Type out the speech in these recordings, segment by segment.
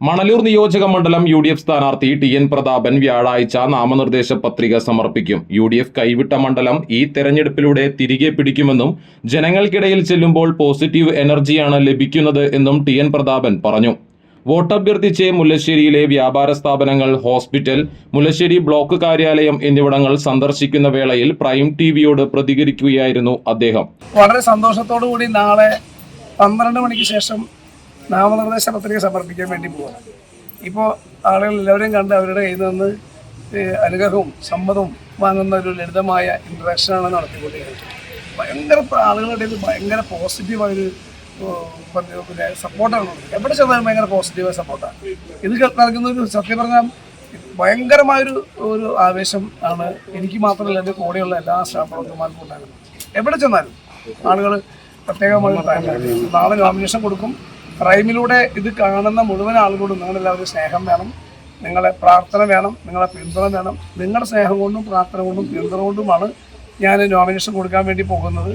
മണലൂർ നിയോജക മണ്ഡലം UDF സ്ഥാനാർത്ഥി TN പ്രതാപൻ വ്യാഴാഴ്ച നാമനിർദ്ദേശ പത്രിക സമർപ്പിക്കും. UDF കൈവിട്ട മണ്ഡലം ഈ തെരഞ്ഞെടുപ്പിലൂടെ തിരികെ പിടിക്കുമെന്നും ജനങ്ങൾക്കിടയിൽ ചെല്ലുമ്പോൾ പോസിറ്റീവ് എനർജിയാണ് ലഭിക്കുന്നത് എന്നും TN പ്രതാപൻ പറഞ്ഞു. വോട്ടഭ്യർത്ഥിച്ച് മുല്ലശ്ശേരിയിലെ വ്യാപാര സ്ഥാപനങ്ങൾ, ഹോസ്പിറ്റൽ, മുല്ലശ്ശേരി ബ്ലോക്ക് കാര്യാലയം എന്നിവിടങ്ങൾ സന്ദർശിക്കുന്ന വേളയിൽ പ്രൈം TVയോട് പ്രതികരിക്കുകയായിരുന്നു അദ്ദേഹം. വളരെ സന്തോഷത്തോടു കൂടി നാളെ 12 മണിക്ക് ശേഷം നാമനിർദ്ദേശ പത്രിക സമർപ്പിക്കാൻ വേണ്ടി പോവാണ്. ഇപ്പോൾ ആളുകൾ എല്ലാവരെയും കണ്ട് അവരുടെ കയ്യിൽ നിന്ന് അനുഗ്രഹവും സമ്മതവും വാങ്ങുന്ന ഒരു ലളിതമായ ഇൻട്രാക്ഷനാണ് നടത്തിക്കൊണ്ടിരിക്കുന്നത്. ഭയങ്കര ആളുകളുടെ ഭയങ്കര പോസിറ്റീവായൊരു പിന്നെ സപ്പോർട്ടാണ്. എവിടെ ചെന്നാലും ഭയങ്കര പോസിറ്റീവായ സപ്പോർട്ടാണ്. ഇത് നൽകുന്നൊരു സത്യം പറഞ്ഞാൽ ഭയങ്കരമായൊരു ആവേശം ആണ് എനിക്ക് മാത്രമല്ല എൻ്റെ കൂടെയുള്ള എല്ലാ സ്റ്റാഫ് പ്രവർത്തകർക്കും ഉണ്ടാകുന്നത്. എവിടെ ചെന്നാലും ആളുകൾ പ്രത്യേകമായി നാളെ നോമിനേഷൻ കൊടുക്കും. പ്രൈമിലൂടെ ഇത് കാണുന്ന മുഴുവൻ ആളുകളോടും നിങ്ങളെല്ലാവരും സ്നേഹം വേണം, നിങ്ങളെ പ്രാർത്ഥന വേണം, നിങ്ങളെ പിന്തുണ വേണം. നിങ്ങളുടെ സ്നേഹം കൊണ്ടും പ്രാർത്ഥന കൊണ്ടും പിന്തുണ കൊണ്ടുമാണ് ഞാൻ നോമിനേഷൻ കൊടുക്കാൻ വേണ്ടി പോകുന്നത്.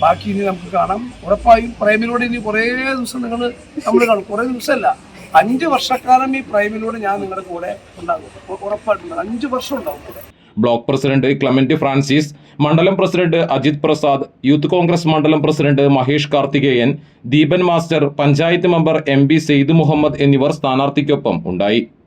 ബാക്കി ഇനി നമുക്ക് കാണാം. ഉറപ്പായും പ്രൈമിലൂടെ ഇനി കുറേ ദിവസം നമ്മൾ കാണും. കുറേ ദിവസമല്ല, 5 വർഷക്കാലം ഈ പ്രൈമിലൂടെ ഞാൻ നിങ്ങളുടെ കൂടെ ഉണ്ടാകും. ഉറപ്പായിട്ടുണ്ട് 5 വർഷം ഉണ്ടാവും കൂടെ. ബ്ലോക്ക് പ്രസിഡന്റ് ക്ലെമന്റ് ഫ്രാൻസിസ്, മണ്ഡലം പ്രസിഡന്റ് അജിത് പ്രസാദ്, യൂത്ത് കോൺഗ്രസ് മണ്ഡലം president Mahesh Karthikeyan, Deepan master, panchayat member MB Syed Muhammad എന്നിവർ സ്ഥാനാർത്ഥിക്കൊപ്പം ഉണ്ടായി.